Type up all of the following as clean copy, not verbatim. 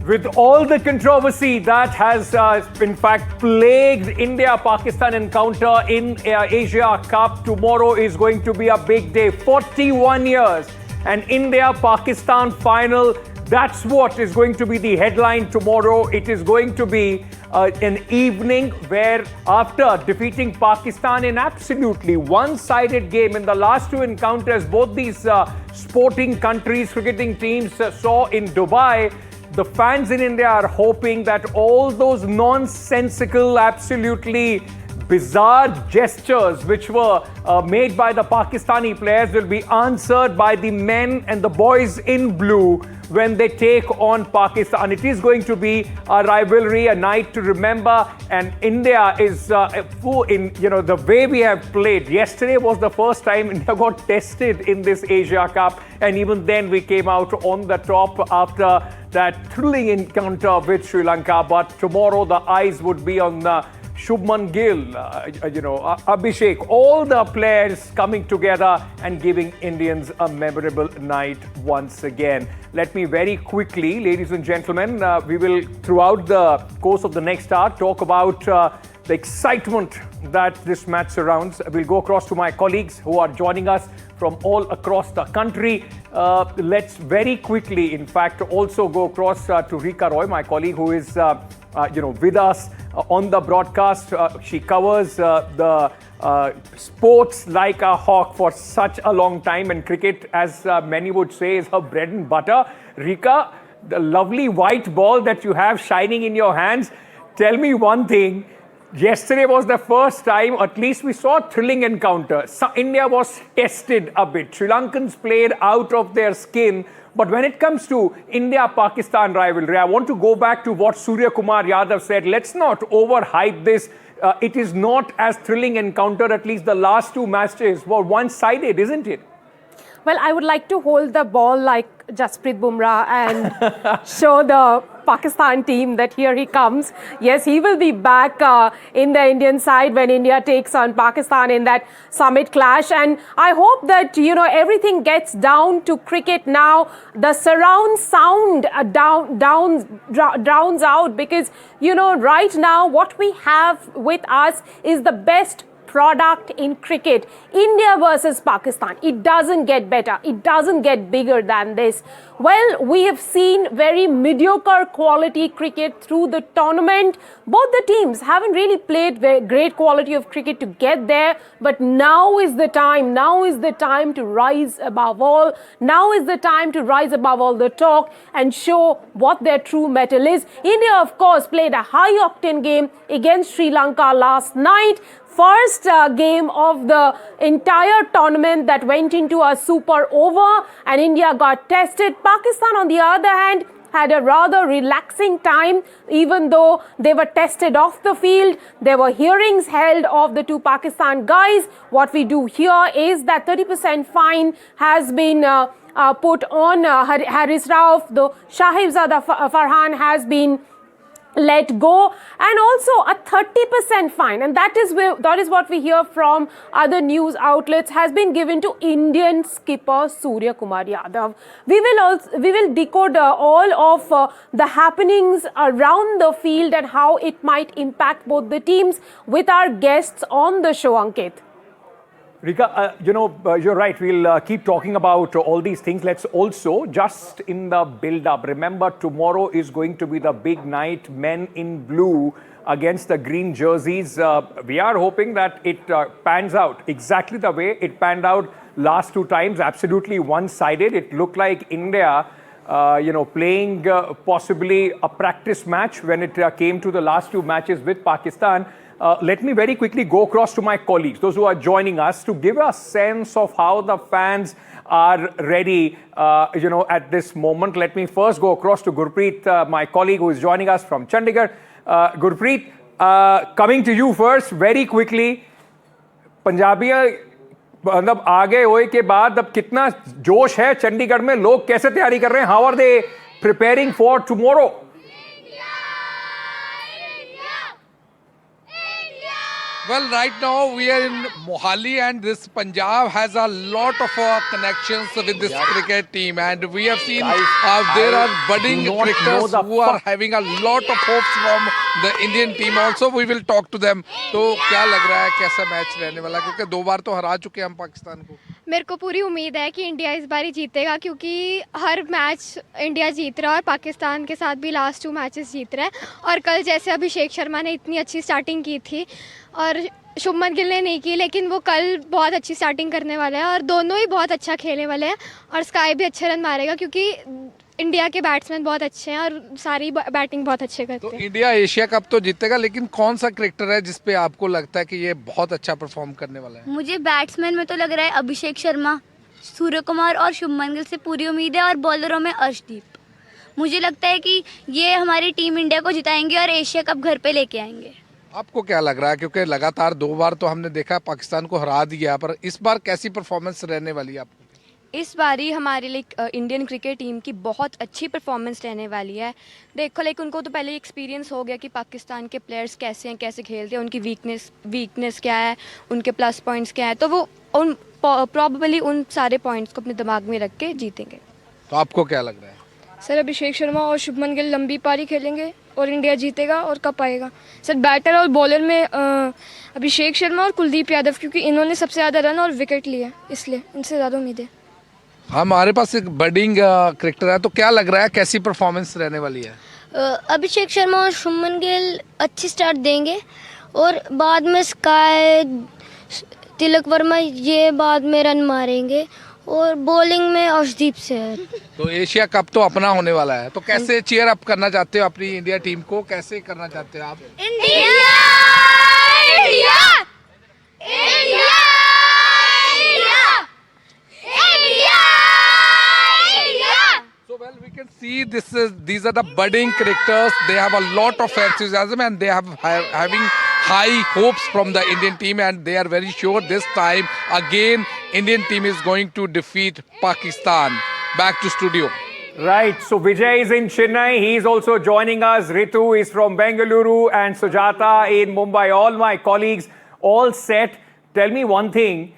With all the controversy that has in fact plagued India-Pakistan encounter in Asia Cup, tomorrow is going to be a big day. 41 years, an India-Pakistan final. That's what is going to be the headline tomorrow. It is going to be an evening where, after defeating Pakistan in absolutely one-sided game in the last two encounters, both these sporting countries, cricketing teams saw in Dubai, the fans in India are hoping that all those nonsensical, absolutely bizarre gestures which were made by the Pakistani players will be answered by the men and the boys in blue when they take on Pakistan. It is going to be a rivalry, a night to remember, and India is full in, the way we have played. Yesterday was the first time India got tested in this Asia Cup, and even then we came out on the top after that thrilling encounter with Sri Lanka. But tomorrow the eyes would be on Shubman Gill, Abhishek, all the players coming together and giving Indians a memorable night once again. Let me very quickly, ladies and gentlemen, we will throughout the course of the next hour talk about the excitement that this match surrounds. We'll go across to my colleagues who are joining us from all across the country. Let's very quickly, in fact, also go across to Rika Roy, my colleague who is with us on the broadcast. She covers the sports like a hawk for such a long time, and cricket, as many would say, is her bread and butter. Rika, the lovely white ball that you have shining in your hands, tell me one thing. Yesterday was the first time, at least we saw a thrilling encounter. So India was tested a bit. Sri Lankans played out of their skin. But when it comes to India-Pakistan rivalry, I want to go back to what Surya Kumar Yadav said. Let's not overhype this. It is not as thrilling encounter. At least the last two matches were one-sided, isn't it? Well, I would like to hold the ball like Jasprit Bumrah and show the Pakistan team that here he comes. Yes, he will be back in the Indian side when India takes on Pakistan in that summit clash. And I hope that, everything gets down to cricket now. The surround sound drowns out because, right now what we have with us is the best product in cricket. India versus Pakistan. It doesn't get better. It doesn't get bigger than this. Well, we have seen very mediocre quality cricket through the tournament. Both the teams haven't really played great quality of cricket to get there. But now is the time. Now is the time to rise above all. Now is the time to rise above all the talk and show what their true mettle is. India, of course, played a high-octane game against Sri Lanka last night. First game of the entire tournament that went into a super over, and India got tested. Pakistan, on the other hand, had a rather relaxing time, even though they were tested off the field. There were hearings held of the two Pakistan guys. What we do here is that 30% fine has been put on Haris Rauf. The Shahibzada Farhan has been let go, and also a 30% fine, and that is what we hear from other news outlets, has been given to Indian skipper Surya Kumar Yadav. We will decode all of the happenings around the field and how it might impact both the teams with our guests on the show, Ankit. Rika, you're right. We'll keep talking about all these things. Let's also, just in the build-up, remember tomorrow is going to be the big night. Men in blue against the green jerseys. We are hoping that it pans out exactly the way it panned out last two times. Absolutely one-sided. It looked like India, playing possibly a practice match when it came to the last two matches with Pakistan. Let me very quickly go across to my colleagues, those who are joining us, to give a sense of how the fans are ready, at this moment. Let me first go across to Gurpreet, my colleague who is joining us from Chandigarh. Gurpreet, coming to you first, very quickly. पंजाबियां मतलब आगे होए के बाद अब कितना जोश है चंडीगढ़ में, लोग कैसे तैयारी कर रहे हैं? How are they preparing for tomorrow? Well, right now we are in Mohali, and this Punjab has a lot of connections with this cricket team, and we have seen there are budding do not know cricketers the who are having a lot of hopes from the Indian team. Also, we will talk to them. तो क्या लग रहा है कैसा match रहने वाला, क्योंकि 2 बार तो हरा चुके हैं हम पाकिस्तान को. मेरे को पूरी उम्मीद है कि इंडिया इस बार ही जीतेगा, क्योंकि हर मैच इंडिया जीत रहा है और पाकिस्तान के साथ भी लास्ट 2 मैचेस जीत रहा है. और कल जैसे अभिषेक शर्मा ने इतनी अच्छी स्टार्टिंग की थी और शुभमन गिल ने नहीं की, लेकिन वो कल बहुत अच्छी स्टार्टिंग करने वाले हैं और दोनों ही बहुत अच्छा खेलने वाले हैं. और स्काई भी अच्छे रन मारेगा, क्योंकि इंडिया के बैट्समैन बहुत अच्छे हैं और सारी बैटिंग बहुत अच्छे करते तो हैं. इंडिया एशिया कप तो जीतेगा, लेकिन कौन सा क्रिकेटर है जिसपे आपको लगता है कि ये बहुत अच्छा परफॉर्म करने वाला है? मुझे बैट्समैन में तो लग रहा है अभिषेक शर्मा, सूर्य कुमार और शुभमन गिल से पूरी उम्मीद है. और बॉलरों में अर्शदीप. मुझे लगता है कि ये हमारी टीम इंडिया को जिताएंगे और एशिया कप घर पे लेके आएंगे. आपको क्या लग रहा है, क्योंकि लगातार 2 बार तो हमने देखा पाकिस्तान को हरा दिया, पर इस बार कैसी परफॉर्मेंस रहने वाली है आपको? इस बारी हमारे लिए इंडियन क्रिकेट टीम की बहुत अच्छी परफॉर्मेंस रहने वाली है. देखो उनको तो पहले एक्सपीरियंस हो गया कि पाकिस्तान के प्लेयर्स कैसे हैं, कैसे खेलते हैं, उनकी वीकनेस क्या है, उनके प्लस पॉइंट्स क्या है. तो वो उन प्रॉबली उन सारे पॉइंट्स को अपने दिमाग में रख के जीतेंगे. तो आपको क्या लग रहा है? सर अभिषेक शर्मा और शुभमन गिल लंबी पारी खेलेंगे और इंडिया जीतेगा और कप आएगा. सर बैटर और बॉलर में अभिषेक शर्मा और कुलदीप यादव, क्योंकि इन्होंने सबसे ज़्यादा रन और विकेट लिए, इसलिए इनसे ज़्यादा उम्मीद है. हमारे पास एक बडिंग क्रिकेटर है, तो क्या लग रहा है कैसी परफॉर्मेंस रहने वाली है? अभिषेक शर्मा और शुभमन गिल अच्छी स्टार्ट देंगे और बाद में स्काई, तिलक वर्मा ये बाद में रन मारेंगे. और बॉलिंग में अर्शदीप से है. तो एशिया कप तो अपना होने वाला है, तो कैसे चीयर अप करना चाहते हो अपनी इंडिया टीम को, कैसे करना चाहते हो आप? India India India India India. So well, we can see these are the budding cricketers. They have a lot of enthusiasm and they have having high hopes from the Indian team, and they are very sure this time again Indian team is going to defeat Pakistan. Back to studio. Right, so Vijay is in Chennai. He's also joining us. Ritu is from Bengaluru and Sujata in Mumbai. All my colleagues, all set. Tell me one thing.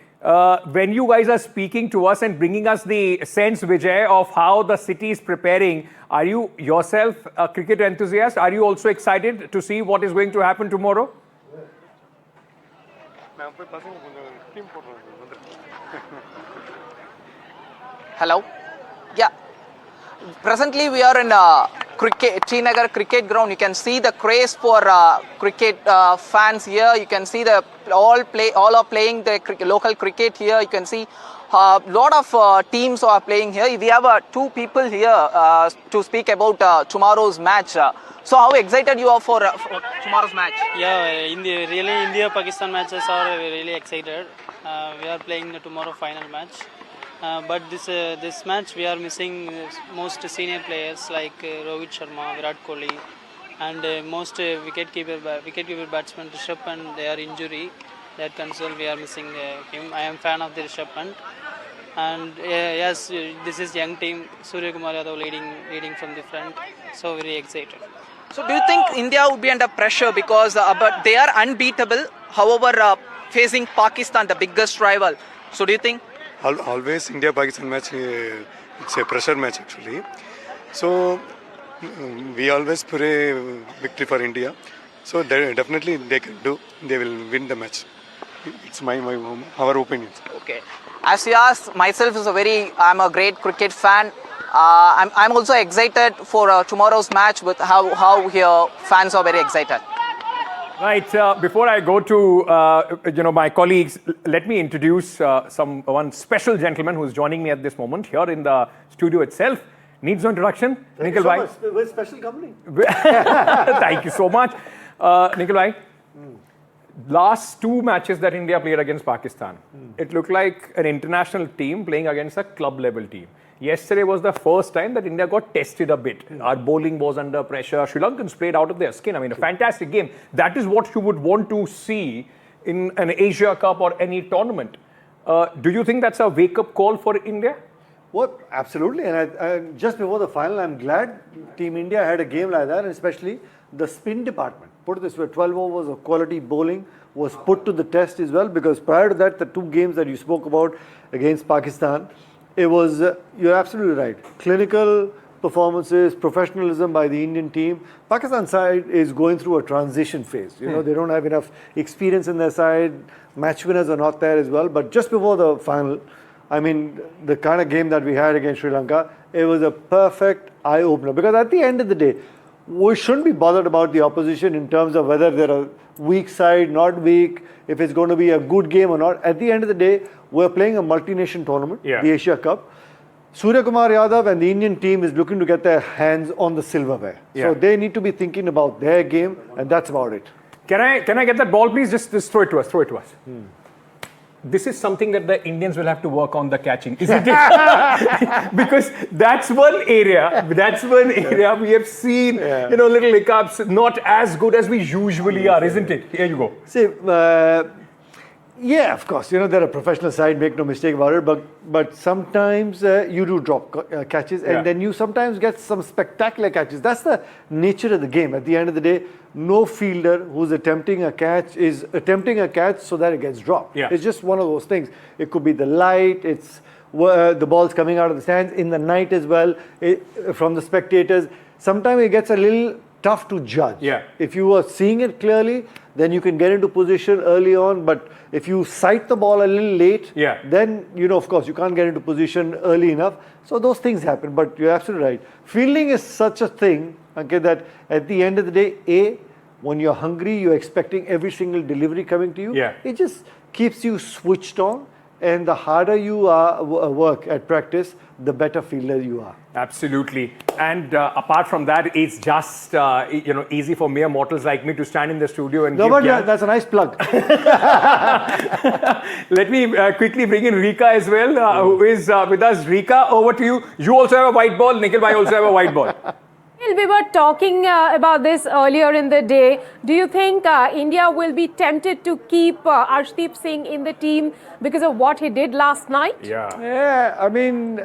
When you guys are speaking to us and bringing us the sense, Vijay, of how the city is preparing, are you yourself a cricket enthusiast? Are you also excited to see what is going to happen tomorrow? Hello. Yeah. Presently, we are in Srinagar cricket ground. You can see the craze for cricket fans here. You can see the all are playing the local cricket here. You can see a lot of teams are playing here. We have 2 people here to speak about tomorrow's match. So, how excited you are for tomorrow's match? Yeah, India Pakistan matches are really excited. We are playing the tomorrow final match. But this match we are missing most senior players like Rohit Sharma, Virat Kohli, and most wicketkeeper batsman Rishabh Pant. They are injury. That concern we are missing him. I am fan of the Rishabh Pant, and yes, this is young team. Surya Kumar Yadav leading from the front. So very excited. So, do you think India would be under pressure because but they are unbeatable? However, facing Pakistan, the biggest rival. So, do you think? Always India Pakistan match, it's a pressure match actually. So we always pray victory for India. So definitely they can do. They will win the match. It's our opinion. Okay. As you asked, myself I'm a great cricket fan. I'm also excited for tomorrow's match with how here fans are very excited. Right. Before I go to my colleagues, let me introduce one special gentleman who is joining me at this moment here in the studio itself. Needs no introduction. Thank you so much. We're special company. Thank you so much, Nikhil bhai. Last 2 matches that India played against Pakistan, it looked like an international team playing against a club level team. Yesterday was the first time that India got tested a bit. Our bowling was under pressure. Sri Lankans played out of their skin. I mean, a fantastic game. That is what you would want to see in an Asia Cup or any tournament. Do you think that's a wake-up call for India? Well, absolutely. And I just before the final, I'm glad Team India had a game like that, and especially the spin department. put it this way, 12 overs of quality bowling was put to the test as well, because prior to that, the two games that you spoke about against Pakistan, it was, you're absolutely right, clinical performances, professionalism by the Indian team. Pakistan side is going through a transition phase. You know, they don't have enough experience in their side. Match winners are not there as well. But just before the final, I mean, the kind of game that we had against Sri Lanka, it was a perfect eye-opener. Because at the end of the day, we shouldn't be bothered about the opposition in terms of whether they're a weak side, not weak, if it's going to be a good game or not. At the end of the day, we're playing a multi-nation tournament, the Asia Cup. Surya Kumar Yadav and the Indian team is looking to get their hands on the silverware. So they need to be thinking about their game, and that's about it. Can I get that ball, please? Just throw it to us. Throw it to us. This is something that the Indians will have to work on, the catching, isn't it? Because that's one area we have seen, you know, little hiccups, not as good as we usually are, isn't it? Here you go. See, yeah, of course, you know, they're a professional side, make no mistake about it, but sometimes you do drop catches, and then you sometimes get some spectacular catches. That's the nature of the game. At the end of the day, no fielder who's attempting a catch is attempting a catch so that it gets dropped. It's just one of those things. It could be the light, it's the ball's coming out of the stands, in the night as well, from the spectators. Sometimes it gets a little tough to judge. If you are seeing it clearly, then you can get into position early on, but if you sight the ball a little late, then, you know, of course, you can't get into position early enough. So those things happen, but you're absolutely right. Fielding is such a thing, okay, that at the end of the day, when you're hungry, you're expecting every single delivery coming to you. It just keeps you switched on, and the harder you work at practice, the better fielder you are. Absolutely. And apart from that, it's just you know, easy for mere mortals like me to stand in the studio and give that's a nice plug. Let me quickly bring in Rika as well, who is with us. Rika, over to you. You also have a white ball. Nikhil bhai also have a white ball. We were talking about this earlier in the day. Do you think India will be tempted to keep Arshdeep Singh in the team because of what he did last night? Yeah, I mean,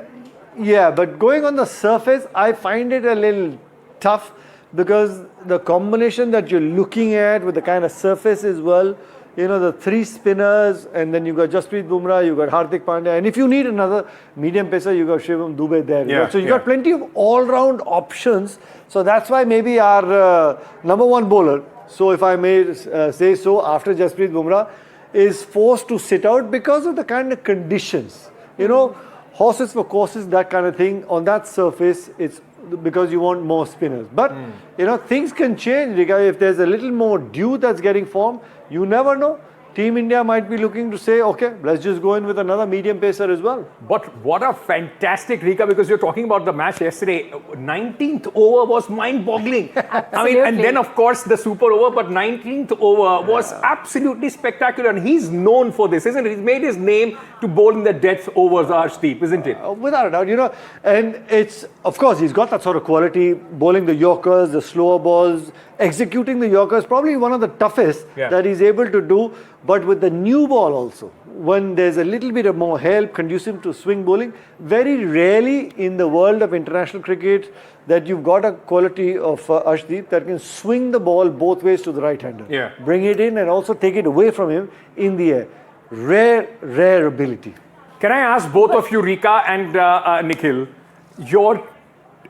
yeah, but going on the surface, I find it a little tough, because the combination that you're looking at with the kind of surface as well, you know, the three spinners, and then you got Jasprit Bumrah, you got Hardik Pandya, and if you need another medium pacer, you got Shivam Dubey there. So you got plenty of all-round options. So that's why maybe our number one bowler, so if I may say so, after Jasprit Bumrah, is forced to sit out because of the kind of conditions. You know, horses for courses, that kind of thing. On that surface, it's because you want more spinners. But, you know, things can change. If there's a little more dew that's getting formed, you never know. Team India might be looking to say, okay, let's just go in with another medium pacer as well. But what a fantastic, Rika, because you're talking about the match yesterday. 19th over was mind-boggling. I mean, and then, of course, the super over, but 19th over was absolutely spectacular. And he's known for this, isn't it? He's made his name to bowl in the death overs, Arshdeep, isn't it? Without a doubt, you know. And it's, of course, he's got that sort of quality, bowling the Yorkers, the slower balls, executing the Yorkers, probably one of the toughest that he's able to do. But with the new ball also, when there's a little bit of more help conducive to swing bowling, very rarely in the world of international cricket that you've got a quality of Arshdeep that can swing the ball both ways to the right-hander. Bring it in and also take it away from him in the air. Rare ability. Can I ask both of you, Rika and Nikhil,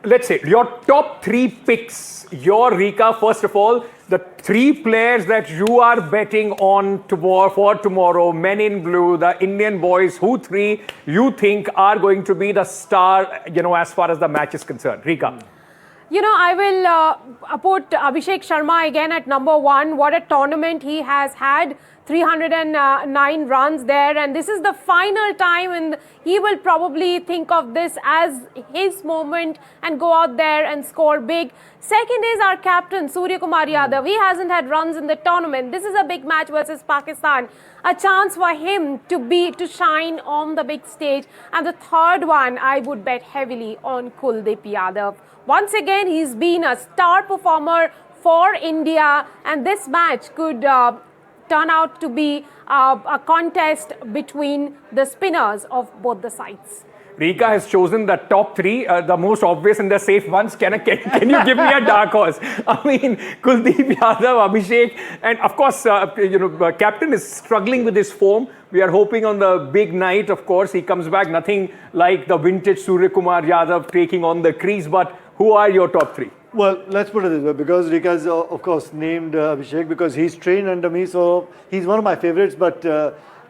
let's say your top three picks, your Rika, first of all, the three players that you are betting on for tomorrow, men in blue, the Indian boys, who three you think are going to be the star, you know, as far as the match is concerned? Rika. You know, I will put Abhishek Sharma again at number one. What a tournament he has had. 309 runs there, and this is the final time, and he will probably think of this as his moment and go out there and score big. Second is our captain, Surya Kumar Yadav. He hasn't had runs in the tournament. This is a big match versus Pakistan. A chance for him to shine on the big stage. And the third one, I would bet heavily on Kuldeep Yadav. Once again, he's been a star performer for India, and this match could turn out to be a contest between the spinners of both the sides. Rika has chosen the top three, the most obvious and the safe ones. Can you give me a dark horse? I mean, Kuldeep Yadav, Abhishek, and of course, captain is struggling with his form. We are hoping on the big night, of course, he comes back. Nothing like the vintage Surya Kumar Yadav taking on the crease. But who are your top three? Well, let's put it this way, because Rika's of course named Abhishek because he's trained under me, so he's one of my favorites, but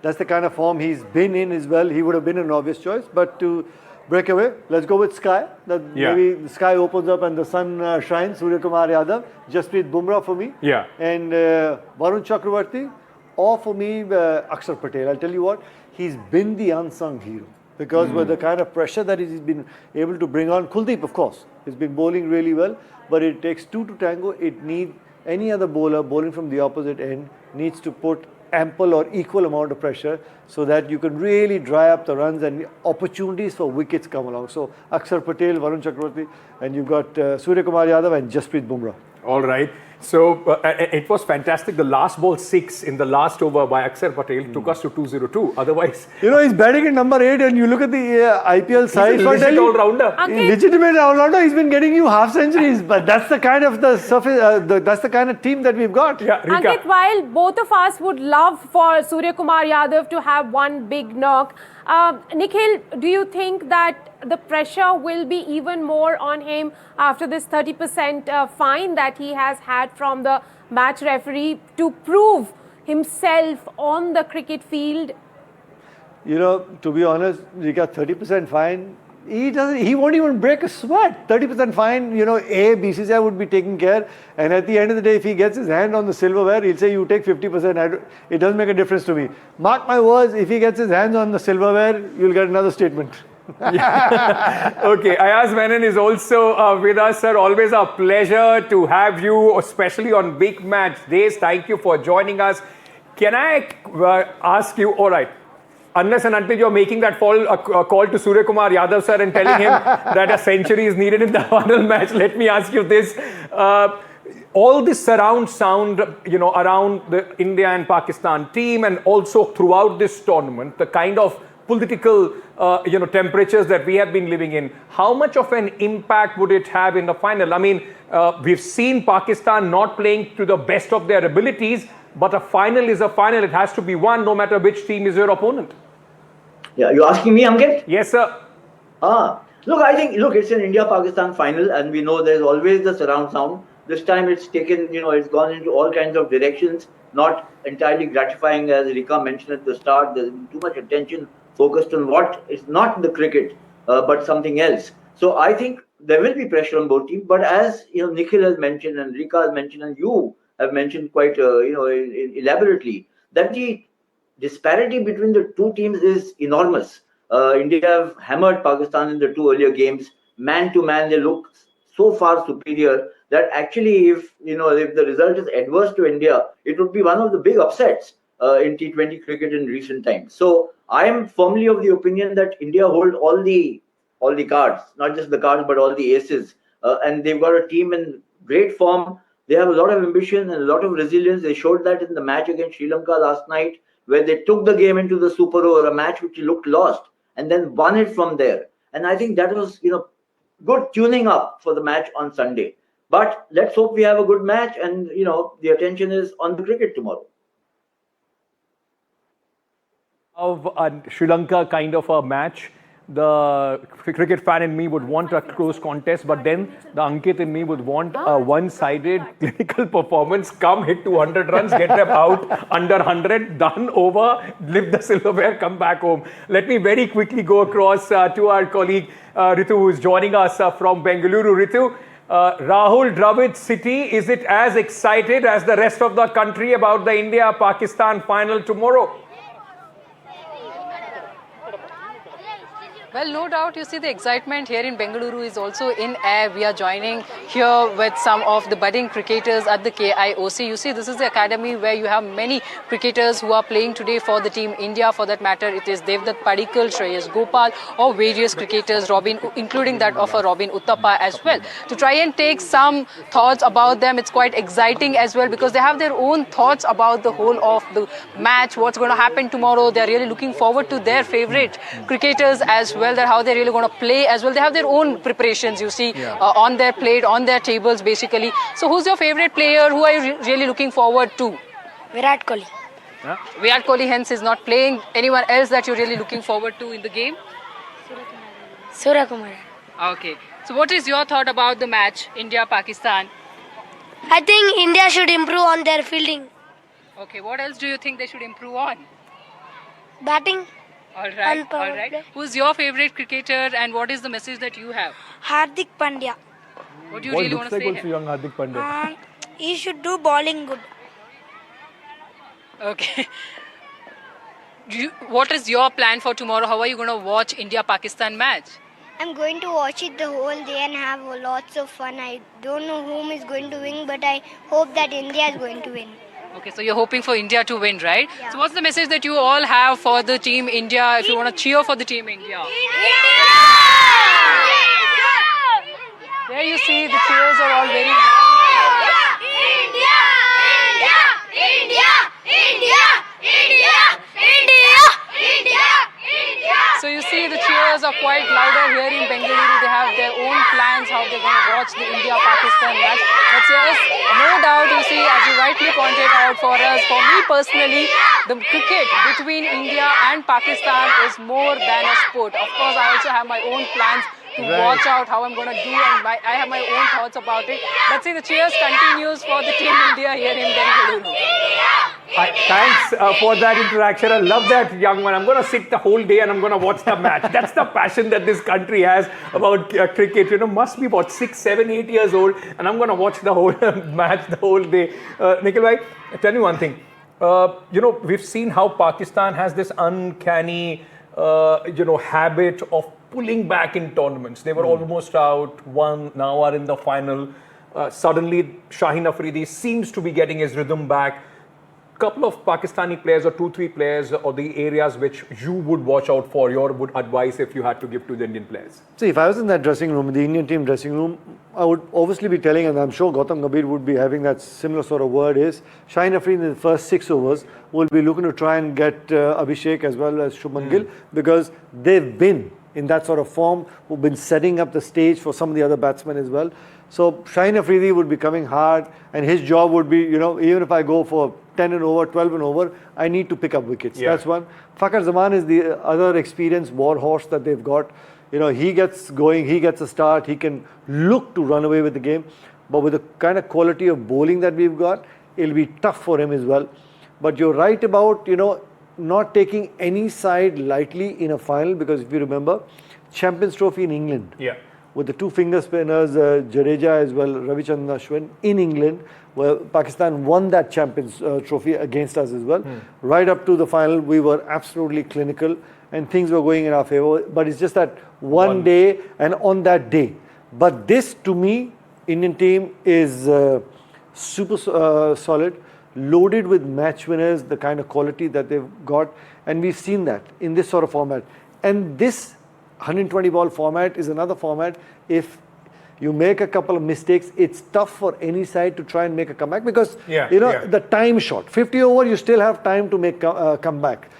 that's the kind of form he's been in as well. He would have been an obvious choice, but to break away, let's go with Sky. Maybe the sky opens up and the sun shines. Surya Kumar Yadav, Jasprit Bumrah for me. Yeah. And Varun Chakravarti, or for me, Akshar Patel. I'll tell you what, he's been the unsung hero. Because with the kind of pressure that he's been able to bring on, Kuldeep, of course, he's been bowling really well, but it takes two to tango. It needs any other bowler bowling from the opposite end needs to put ample or equal amount of pressure so that you can really dry up the runs and opportunities for wickets come along. So Akshar Patel, Varun Chakravarti, and you've got Surya Kumar Yadav and Jasprit Bumrah. All right. So it was fantastic. The last ball 6 in the last over by Akshar Patel took us to 202. Otherwise, he's batting at number 8, and you look at the IPL side. He's a legit all-rounder. Legitimate all-rounder. He's been getting you half centuries, but that's the kind of that's the kind of team that we've got. Yeah, Rika. Ankit, while both of us would love for Surya Kumar Yadav to have one big knock, Nikhil, do you think that the pressure will be even more on him after this 30% fine that he has had from the match referee to prove himself on the cricket field? To be honest, he got 30% fine. He won't even break a sweat. 30% fine, BCCI would be taking care. And at the end of the day, if he gets his hand on the silverware, he'll say, you take 50%. It doesn't make a difference to me. Mark my words, if he gets his hands on the silverware, you'll get another statement. Okay, Ayaz Menon is also with us, sir. Always a pleasure to have you, especially on big match days. Thank you for joining us. Can I ask you, all right, unless and until you're making that call to Surya Kumar Yadav, sir, and telling him that a century is needed in the final match, let me ask you this. All this surround sound, around the India and Pakistan team, and also throughout this tournament, the kind of political, temperatures that we have been living in, how much of an impact would it have in the final? I mean, we've seen Pakistan not playing to the best of their abilities, but a final is a final. It has to be won no matter which team is your opponent. Yeah, you're asking me, Ankit? Yes, sir. I think it's an India-Pakistan final, and we know there's always the surround sound. This time it's taken, it's gone into all kinds of directions, not entirely gratifying, as Rika mentioned at the start. There's been too much attention focused on what is not the cricket, but something else. So I think there will be pressure on both teams. But as Nikhil has mentioned, and Rika has mentioned, and you have mentioned quite elaborately, that the disparity between the two teams is enormous. India have hammered Pakistan in the two earlier games. Man to man, they look so far superior that actually, if the result is adverse to India, it would be one of the big upsets in T20 cricket in recent times. So I am firmly of the opinion that India hold all the cards, not just the cards, but all the aces. And they've got a team in great form. They have a lot of ambition and a lot of resilience. They showed that in the match against Sri Lanka last night, where they took the game into the super over, a match which looked lost, and then won it from there. And I think that was, good tuning up for the match on Sunday. But let's hope we have a good match, and the attention is on the cricket tomorrow. Of a Sri Lanka kind of a match, the cricket fan in me would want a close contest, but then the Ankit in me would want a one-sided clinical performance. Come, hit 200 runs, get them out, under 100, done, over, lift the silverware, come back home. Let me very quickly go across to our colleague Ritu, who is joining us from Bengaluru. Ritu, Rahul Dravid City, is it as excited as the rest of the country about the India-Pakistan final tomorrow? Well, no doubt, you see the excitement here in Bengaluru is also in air. We are joining here with some of the budding cricketers at the KIOC. You see, this is the academy where you have many cricketers who are playing today for the team India. For that matter, it is Devdutt Padikkal, Shreyas Gopal, or various cricketers, including that of a Robin Uthappa as well. To try and take some thoughts about them, it's quite exciting as well, because they have their own thoughts about the whole of the match, what's going to happen tomorrow. They're really looking forward to their favorite cricketers as well. well, that how they're really going to play as well. They have their own preparations, you see, on their plate, on their tables, basically. So who's your favorite player? Who are you really looking forward to? Virat Kohli. Virat Kohli, hence, is not playing. Anyone else that you're really looking forward to in the game? Surya Kumar. Okay. So what is your thought about the match, India-Pakistan? I think India should improve on their fielding. Okay, what else do you think they should improve on? Batting. All right. Who's your favorite cricketer and what is the message that you have? Hardik Pandya. What do you really want to say here? young Hardik Pandya? He should do bowling good. Okay. What is your plan for tomorrow? How are you going to watch India-Pakistan match? I'm going to watch it the whole day and have lots of fun. I don't know whom is going to win, but I hope that India is going to win. Okay, so you're hoping for India to win, right? Yeah. So what's the message that you all have for the team India, if you want to cheer for the team India? India! There you see the cheers are all very loud. India! India! India! India! India! India! India! India! So you see the cheers are quite louder here in Bengaluru. They have their own plans how they're going to watch the India-Pakistan match. But yes, no doubt, you see, as you rightly pointed out for us, for me personally, the cricket between India and Pakistan is more than a sport. Of course, I also have my own plans to watch out how I'm going to do, and I have my own thoughts about it. But see, the cheers continues for the team India here in Bengaluru. Thanks for that interaction. I love that, young one. I'm going to sit the whole day and I'm going to watch the match. That's the passion that this country has about cricket. You know, must be about 6, 7, 8 years old, and I'm going to watch the whole match the whole day. Nikhil bhai, tell me one thing. You know, we've seen how Pakistan has this uncanny, habit of pulling back in tournaments. They were almost out, won, now are in the final. Suddenly, Shaheen Afridi seems to be getting his rhythm back. Couple of Pakistani players or 2-3 players or the areas which you would watch out for, your would advice if you had to give to the Indian players? See, if I was in that dressing room, the Indian team dressing room, I would obviously be telling, and I'm sure Gautam Gambhir would be having that similar sort of word, is Shaheen Afridi in the first 6 overs will be looking to try and get Abhishek as well as Shubman Gill, because they've been in that sort of form, who've been setting up the stage for some of the other batsmen as well. So Shaheen Afridi would be coming hard, and his job would be, even if I go for 10 and over, 12 and over, I need to pick up wickets. Yeah. That's one. Fakhar Zaman is the other experienced war horse that they've got. He gets going, he gets a start, he can look to run away with the game. But with the kind of quality of bowling that we've got, it'll be tough for him as well. But you're right about, not taking any side lightly in a final, because if you remember, Champions Trophy in England. Yeah. With the two finger spinners, Jadeja as well, Ravichandran Ashwin in England, where Pakistan won that Champions Trophy against us as well. Right up to the final, we were absolutely clinical and things were going in our favor. But it's just that one day and on that day. But this, to me, Indian team is super solid, loaded with match winners, the kind of quality that they've got. And we've seen that in this sort of format. And this 120 ball format is another format. If you make a couple of mistakes, it's tough for any side to try and make a comeback, because the time short. 50 over, you still have time to make a comeback.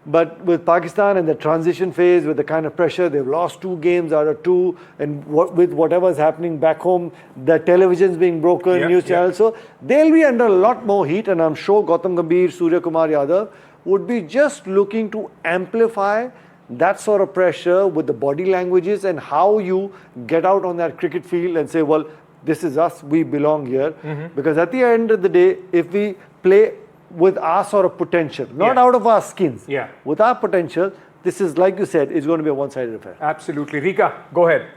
But with Pakistan and the transition phase, with the kind of pressure, they've lost 2 games out of 2, and with whatever's happening back home, the television's being broken, news channels, so they'll be under a lot more heat. And I'm sure Gautam Gambhir, Surya Kumar Yadav would be just looking to amplify that sort of pressure with the body languages and how you get out on that cricket field and say, well, this is us, we belong here. Because at the end of the day, if we play with our sort of potential, not out of our skins, with our potential, this is, like you said, it's going to be a one-sided affair. Absolutely. Rika, go ahead.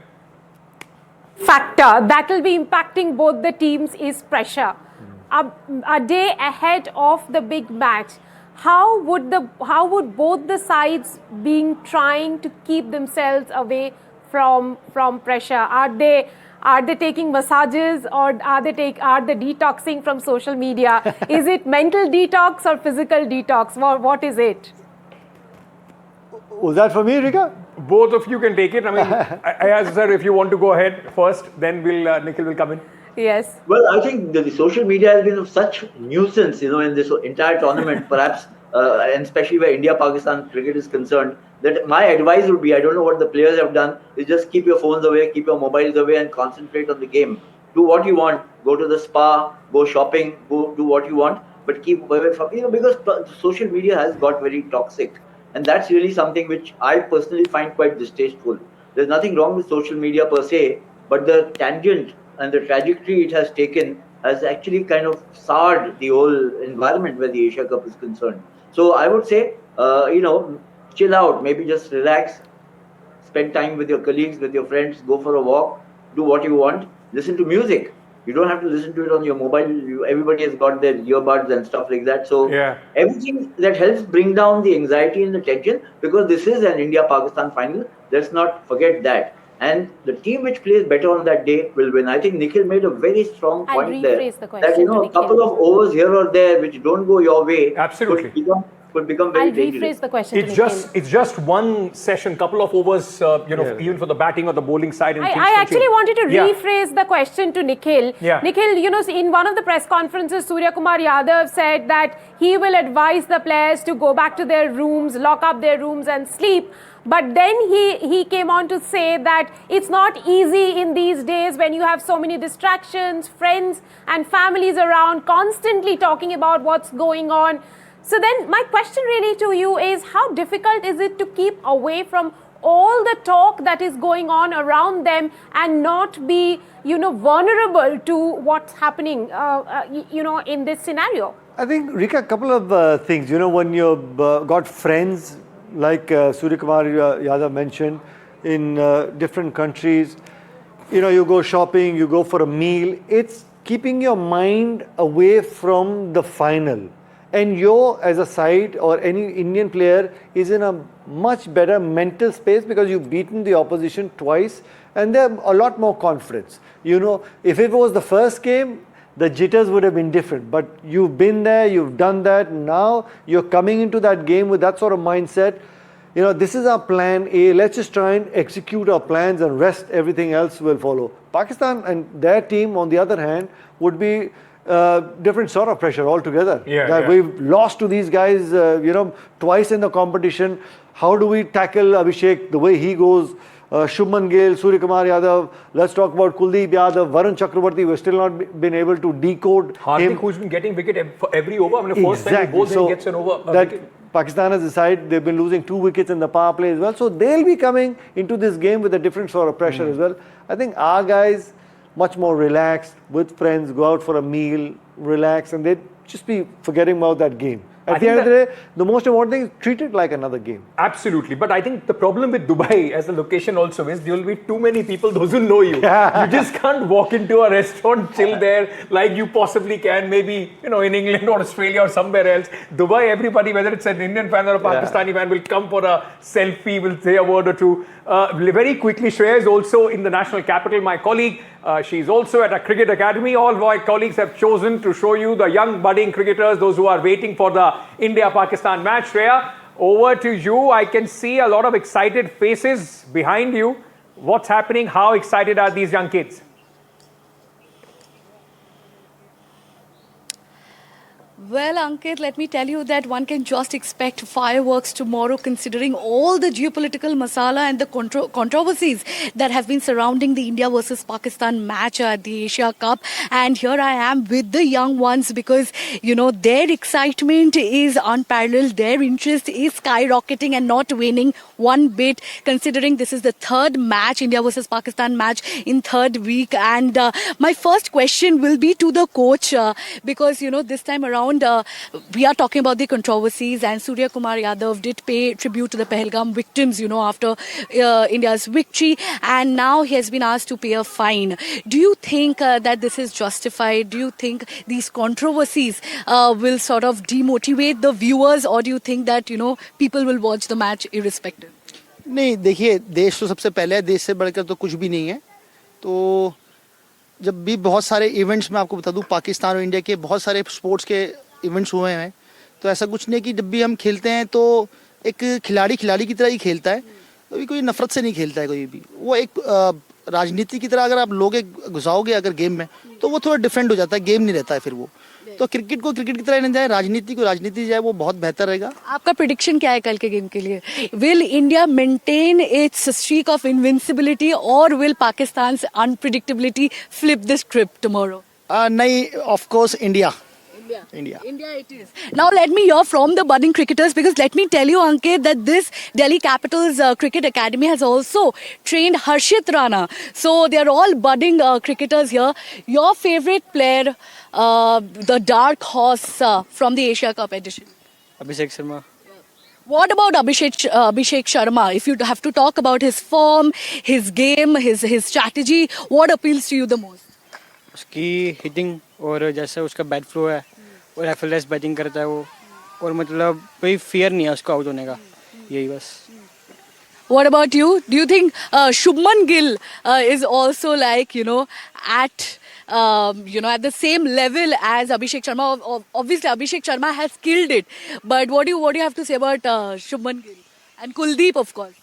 Factor that will be impacting both the teams is pressure. A day ahead of the big match, how would both the sides be trying to keep themselves away from pressure? Are they taking massages, or are they detoxing from social media? Is it mental detox or physical detox? What is it? Was that for me, Rika? Both of you can take it. I mean, as I said, if you want to go ahead first, then Nikhil will come in. Yes. Well, I think the social media has been of such nuisance, in this entire tournament. Perhaps and especially where India-Pakistan cricket is concerned, that my advice would be, I don't know what the players have done, is just keep your phones away, keep your mobiles away, and concentrate on the game. Do what you want, go to the spa, go shopping, go do what you want, but keep away from, because social media has got very toxic. And that's really something which I personally find quite distasteful. There's nothing wrong with social media per se, but the tangent and the trajectory it has taken has actually kind of soured the whole environment where the Asia Cup is concerned. So I would say, chill out, maybe just relax, spend time with your colleagues, with your friends, go for a walk, do what you want, listen to music. You don't have to listen to it on your mobile. Everybody has got their earbuds and stuff like that. So everything that helps bring down the anxiety and the tension, because this is an India-Pakistan final. Let's not forget that. And the team which plays better on that day will win. I think Nikhil made a very strong point there. That, a couple of overs here or there which don't go your way could become very dangerous. Rephrase the question. It's just one session, couple of overs, even for the batting or the bowling side. And I actually wanted to rephrase the question to Nikhil. Nikhil, in one of the press conferences, Surya Kumar Yadav said that he will advise the players to go back to their rooms, lock up their rooms and sleep. But then he came on to say that it's not easy in these days when you have so many distractions, friends and families around, constantly talking about what's going on. So then my question really to you is, how difficult is it to keep away from all the talk that is going on around them and not be, vulnerable to what's happening, in this scenario? I think, Rika, a couple of things. When you've got friends, like Surya Kumar Yadav mentioned, in different countries, you go shopping, you go for a meal, it's keeping your mind away from the final. And you, as a side, or any Indian player, is in a much better mental space because you've beaten the opposition twice and they have a lot more confidence. If it was the first game, the jitters would have been different. But you've been there, you've done that. Now you're coming into that game with that sort of mindset. This is our plan A. Let's just try and execute our plans, and rest, everything else will follow. Pakistan and their team, on the other hand, would be different sort of pressure altogether. We've lost to these guys, twice in the competition. How do we tackle Abhishek the way he goes? Shubman Gill, Surya Kumar Yadav. Let's talk about Kuldeep Yadav, Varun Chakravarti. We've still not been able to decode Hardik, him. Who's been getting wicket for every over. First time he bowls, he gets an over. That Pakistan has decided they've been losing 2 wickets in the power play as well. So they'll be coming into this game with a different sort of pressure as well. I think our guys, much more relaxed, with friends, go out for a meal, relax, and they'd just be forgetting about that game. At the end of the day, the most important thing is treat it like another game. Absolutely. But I think the problem with Dubai as a location also is there will be too many people, those who know you. You just can't walk into a restaurant, chill there like you possibly can, maybe, in England or Australia or somewhere else. Dubai, everybody, whether it's an Indian fan or a Pakistani fan, will come for a selfie, will say a word or two. Very quickly, Shreya is also in the national capital, my colleague. She's also at a cricket academy. All my colleagues have chosen to show you the young budding cricketers, those who are waiting for the India-Pakistan match. Shreya, over to you. I can see a lot of excited faces behind you. What's happening? How excited are these young kids? Well, Ankit, let me tell you that one can just expect fireworks tomorrow, considering all the geopolitical masala and the controversies that have been surrounding the India versus Pakistan match at the Asia Cup. And here I am with the young ones because, their excitement is unparalleled. Their interest is skyrocketing and not waning one bit, considering this is the third match, India versus Pakistan match in third week. And my first question will be to the coach because, this time around, we are talking about the controversies, and Surya Kumar Yadav did pay tribute to the Pahalgam victims, after India's victory, and now he has been asked to pay a fine. Do you think that this is justified? Do you think these controversies will sort of demotivate the viewers, or do you think that, people will watch the match irrespective? नहीं, देखिए, देश तो सबसे पहले है, देश से बढ़कर तो कुछ भी नहीं है. तो जब भी बहुत सारे इवेंट्स, मैं आपको बता दूं, पाकिस्तान और इंडिया के बहुत सारे स्पोर्ट्स के इवेंट्स हुए हैं, तो ऐसा कुछ नहीं कि जब भी हम खेलते हैं तो एक खिलाड़ी की तरह ही खेलता है, कभी कोई नफरत से नहीं खेलता है कोई भी. वो एक राजनीति की तरह अगर आप लोगे घुसाओगे अगर गेम में, तो वो थोड़ा डिफरेंट हो जाता है, गेम नहीं रहता है फिर वो. तो क्रिकेट को क्रिकेट की तरह लेना जाए, राजनीति को राजनीति जाए, वो बहुत बेहतर रहेगा। आपका प्रेडिक्शन क्या है कल के गेम के लिए? Will India maintain its streak of invincibility और will Pakistan unpredictability flip this trip tomorrow? नहीं, of course India. India it is. Now let me hear from the budding cricketers, because let me tell you, Ankit, that this Delhi Capitals Cricket Academy has also trained Harshit Rana. So they are all budding cricketers here. Your favorite player, the dark horse from the Asia Cup edition? Abhishek Sharma. What about Abhishek Sharma? If you have to talk about his form, his game, his strategy, what appeals to you the most? उसकी hitting और जैसे उसका bat flow है और effortless batting करता है वो, और मतलब कोई फियर नहीं है उसको आउट होने का, यही बस. What about you? Do you think Shubman Gill is also like, at at the same level as Abhishek Sharma? Obviously, Abhishek Sharma has killed it. But what do you have to say about Shubman Gill and Kuldeep, of course?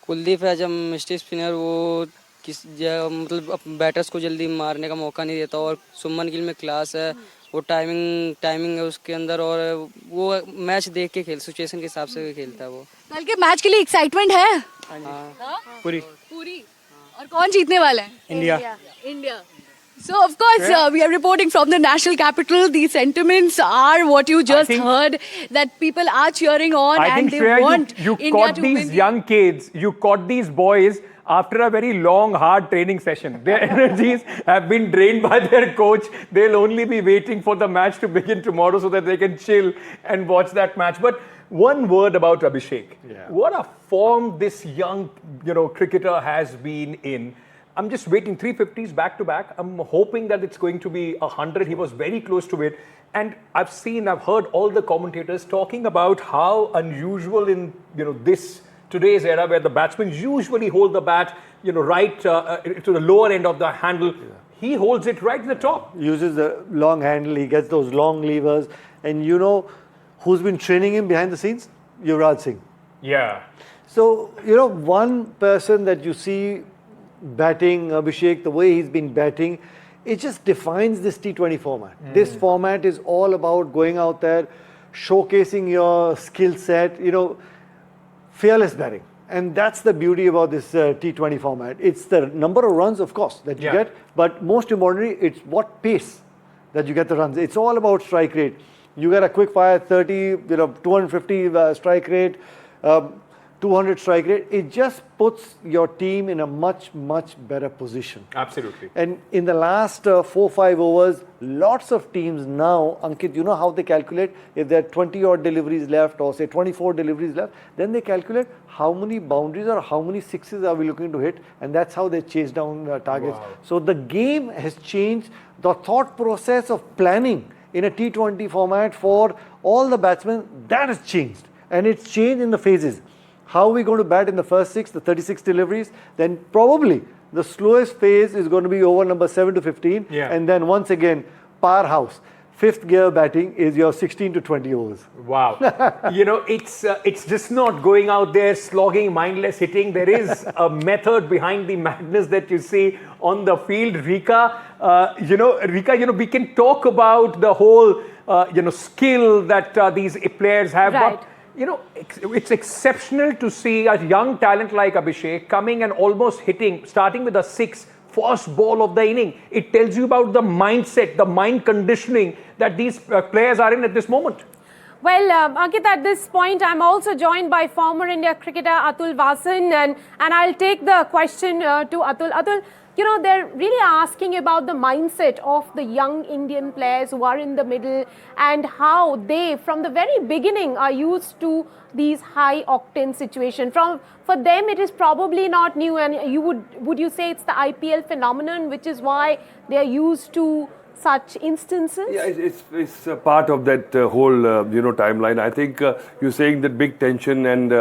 Kuldeep है जब mistake spinner, वो मतलब batters को जल्दी मारने का मौका नहीं देता, और शुभमन गिल में क्लास है, वो टाइमिंग है उसके अंदर, और वो मैच देख के सिचुएशन के हिसाब से खेलता है वो. कल के मैच के लिए एक्साइटमेंट है? पूरी. और कौन जीतने वाला है? India. So of course we are reporting from the national capital. The sentiments are what you just heard, that people are cheering on and they want you India caught to these win. young kids, you caught these boys after a very long, hard training session. Their energies have been drained by their coach. They'll only be waiting for the match to begin tomorrow so that they can chill and watch that match. But one word about Abhishek. Yeah. What a form this young, cricketer has been in. I'm just waiting, 350s back to back. I'm hoping that it's going to be 100. He was very close to it. And I've heard all the commentators talking about how unusual in, today's era, where the batsmen usually hold the bat, right to the lower end of the handle. Yeah. He holds it right at the top. Uses the long handle. He gets those long levers. And who's been training him behind the scenes? Yuvraj Singh. Yeah. So, one person that you see batting, Abhishek, the way he's been batting, it just defines this T20 format. This format is all about going out there, showcasing your skill set, fearless batting. And that's the beauty about this T20 format. It's the number of runs, of course, that you get, but most importantly, it's what pace that you get the runs. It's all about strike rate. You get a quick fire 30, 250 strike rate, 200 strike rate. It just puts your team in a much, much better position. Absolutely. And in the last 4-5 overs, lots of teams now, Ankit, you know how they calculate? If there are 20 odd deliveries left, or say 24 deliveries left, then they calculate how many boundaries or how many sixes are we looking to hit, and that's how they chase down targets. Wow. So the game has changed. The thought process of planning in a T20 format for all the batsmen, that has changed. And it's changed in the phases. How are we going to bat in the first 6, the 36 deliveries? Then probably the slowest phase is going to be over number 7 to 15. Yeah. And then once again, powerhouse. Fifth gear batting is your 16 to 20 overs. Wow. It's just not going out there slogging, mindless hitting. There is a method behind the madness that you see on the field. Rika, we can talk about the whole, skill that these players have. Right. But it's exceptional to see a young talent like Abhishek coming and almost hitting, starting with a 6, first ball of the inning. It tells you about the mindset, the mind conditioning that these players are in at this moment. Well, Ankit, at this point, I'm also joined by former India cricketer Atul Vasan, and I'll take the question to Atul. Atul, they're really asking about the mindset of the young Indian players who are in the middle and how they, from the very beginning, are used to these high-octane situations. For them, it is probably not new, and would you say it's the IPL phenomenon, which is why they are used to such instances? Yeah, it's a part of that whole timeline. I think you're saying that big tension and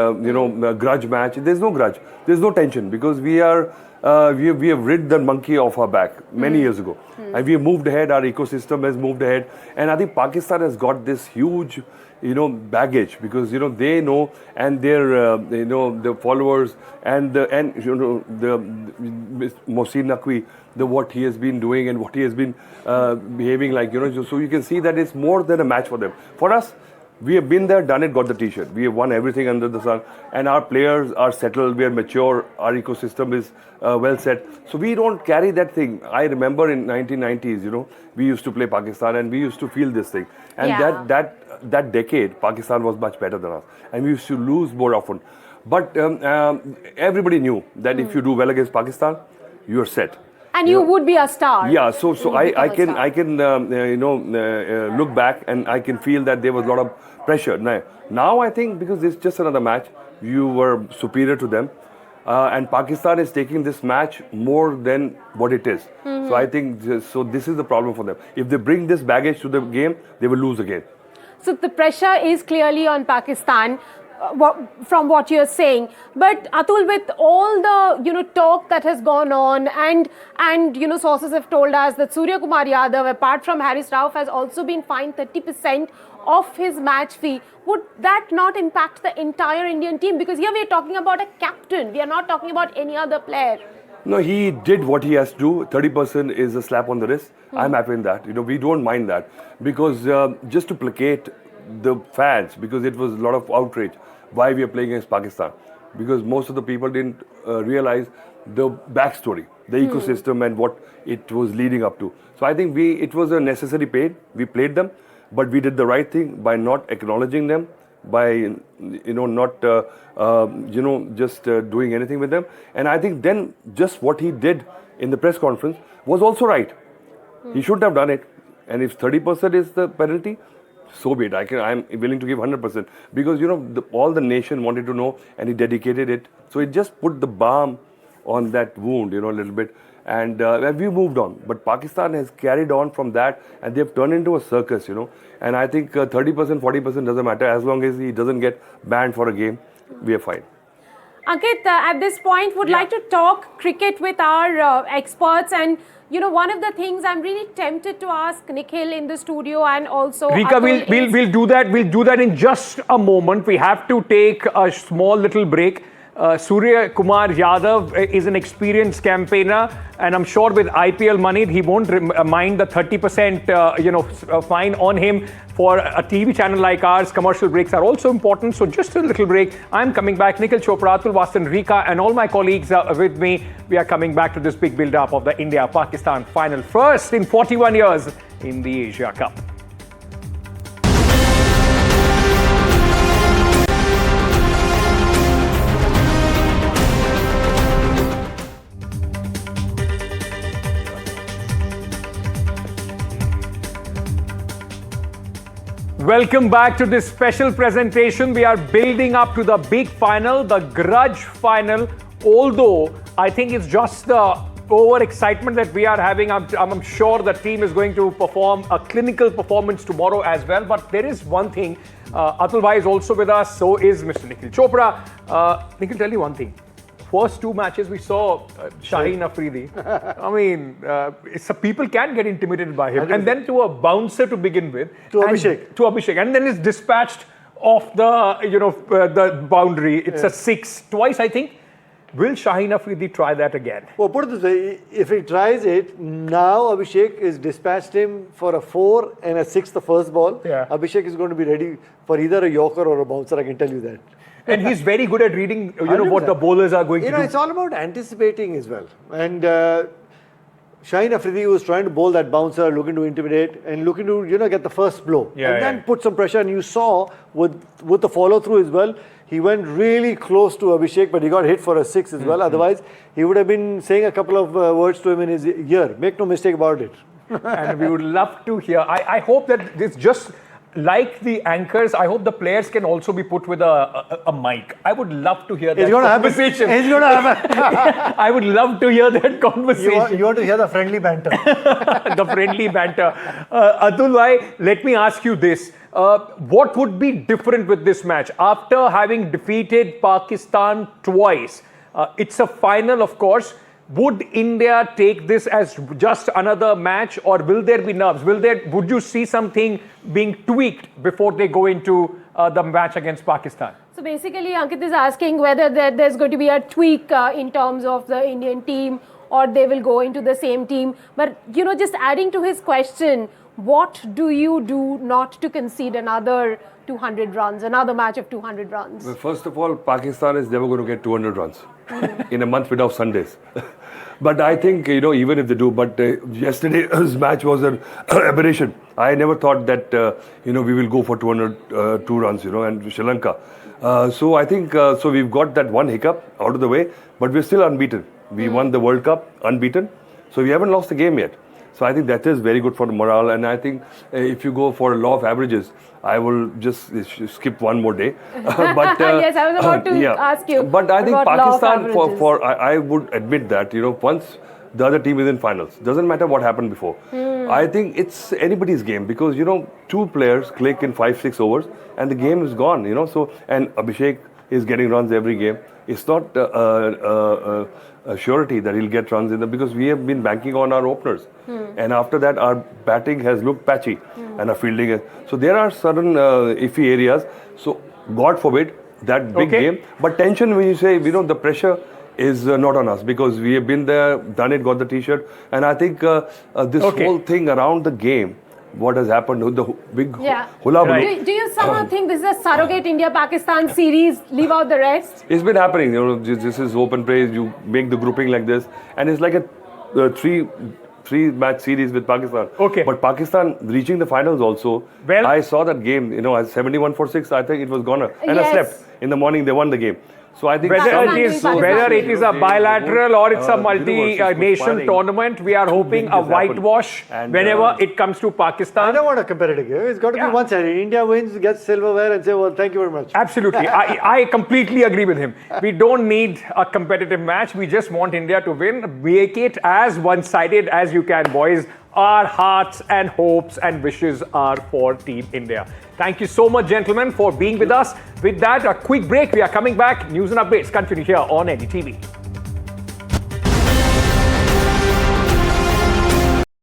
grudge match. There's no grudge. There's no tension because we are we have rid the monkey off our back many years ago. And we have moved ahead, our ecosystem has moved ahead. And I think Pakistan has got this huge, baggage because, they know and their, the followers and the Mohsin Naqvi, what he has been doing and what he has been behaving like, so you can see that it's more than a match for them. For us, we have been there, done it, got the t-shirt. We have won everything under the sun. And our players are settled, we are mature, our ecosystem is well set. So we don't carry that thing. I remember in 1990s, we used to play Pakistan and we used to feel this thing. And that decade, Pakistan was much better than us. And we used to lose more often. But everybody knew that if you do well against Pakistan, you're set. And you would be a star. Yeah, so I can look back and I can feel that there was a lot of pressure. Now I think because it's just another match, you were superior to them. And Pakistan is taking this match more than what it is. So I think this is the problem for them. If they bring this baggage to the game, they will lose again. So the pressure is clearly on Pakistan. From what you're saying, but Atul, with all the talk that has gone on, and sources have told us that Surya Kumar Yadav, apart from Haris Rauf, has also been fined 30% of his match fee. Would that not impact the entire Indian team? Because here we are talking about a captain. We are not talking about any other player. No, he did what he has to do. 30% is a slap on the wrist. I'm happy in that. We don't mind that because just to placate the fans, because it was a lot of outrage. Why we are playing against Pakistan? Because most of the people didn't realize the backstory, the ecosystem and what it was leading up to. So I think it was a necessary pain. We played them, but we did the right thing by not acknowledging them, by not just doing anything with them. And I think then just what he did in the press conference was also right. He shouldn't have done it. And if 30% is the penalty, so be it. I'm willing to give 100% because all the nation wanted to know, and he dedicated it. So it just put the balm on that wound, a little bit, and we moved on. But Pakistan has carried on from that, and they've turned into a circus, And I think 30%, 40% doesn't matter as long as he doesn't get banned for a game. We are fine. Ankit, at this point, would like to talk cricket with our experts. And, one of the things I'm really tempted to ask Nikhil in the studio and also Rika, we'll do that. We'll do that in just a moment. We have to take a small little break. Surya Kumar Yadav is an experienced campaigner, and I'm sure with IPL money, he won't mind the 30% fine on him. For a TV channel like ours, commercial breaks are also important. So just a little break. I'm coming back. Nikhil Chopra, Atul Vasan, Rika, and all my colleagues are with me. We are coming back to this big build-up of the India-Pakistan final. First in 41 years in the Asia Cup. Welcome back to this special presentation. We are building up to the big final, the grudge final. Although I think it's just the over-excitement that we are having. I'm sure the team is going to perform a clinical performance tomorrow as well. But there is one thing. Atul Bhai is also with us. So is Mr. Nikhil Chopra. Nikhil, tell you one thing. First two matches we saw Shaheen Afridi. I mean, people can get intimidated by him. And then to a bouncer to begin with. To Abhishek. And then it's dispatched off the boundary. It's a 6 twice, I think. Will Shaheen Afridi try that again? Well, put it this way, if he tries it, now Abhishek is dispatched him for a 4 and a 6 the first ball. Yeah. Abhishek is going to be ready for either a yorker or a bouncer, I can tell you that. And he's very good at reading, what the bowlers are going to do. It's all about anticipating as well. And Shaheen Afridi was trying to bowl that bouncer, looking to intimidate and looking to, get the first blow. Then put some pressure. And you saw with the follow-through as well, he went really close to Abhishek, but he got hit for a 6 as well. Otherwise, he would have been saying a couple of words to him in his ear. Make no mistake about it. And we would love to hear. I hope that this just... Like the anchors, I hope the players can also be put with a mic. I would love to hear that conversation. It's going to happen. I would love to hear that conversation. You want to hear the friendly banter. The friendly banter. Atul Bhai, let me ask you this. What would be different with this match? After having defeated Pakistan twice, it's a final, of course. Would India take this as just another match, or will there be nerves? Would you see something being tweaked before they go into the match against Pakistan? So basically, Ankit is asking whether there's going to be a tweak in terms of the Indian team, or they will go into the same team. But, you know, just adding to his question, what do you do not to concede another 200 runs, another match of 200 runs? Well, first of all, Pakistan is never going to get 200 runs in a month without Sundays. But I think, you know, even if they do, but yesterday's match was an aberration. I never thought that, you know, we will go for 202 runs, you know, and Sri Lanka. So I think, so we've got that one hiccup out of the way, but we're still unbeaten. We won the World Cup unbeaten. So we haven't lost a game yet. So I think that is very good for the morale. And I think if you go for a law of averages, I will just skip one more day. But yes, I was about to ask you. But I think Pakistan, I I would admit that, you know, once the other team is in finals, doesn't matter what happened before. I think it's anybody's game because, you know, two players click in 5-6 overs and the game is gone, you know. So, and Abhishek is getting runs every game. It's not a surety that he'll get runs in the, because we have been banking on our openers. And after that, our batting has looked patchy and our fielding has. So there are certain iffy areas. So God forbid that big game. But tension, when you say, you know, the pressure is not on us because we have been there, done it, got the t-shirt. And I think this whole thing around the game, what has happened with the big hula balloon. Do you somehow think this is a surrogate India-Pakistan series, leave out the rest? It's been happening, you know, this is open play, you make the grouping like this, and it's like a three-match series with Pakistan. But Pakistan reaching the finals also, I saw that game, you know, at 71 for 6, I think it was gone. And I slept. In the morning, they won the game. So I think whether it is a bilateral or it's a multi-nation tournament, we are hoping a whitewash whenever it comes to Pakistan. I don't want a competitive game. It's got to be one-sided. India wins, gets silverware, and say, well, thank you very much. Absolutely. I completely agree with him. We don't need a competitive match. We just want India to win. Make it as one-sided as you can, boys. Our hearts and hopes and wishes are for Team India. Thank you so much, gentlemen, for being with us. With that, a quick break. We are coming back. News and updates continue here on NDTV.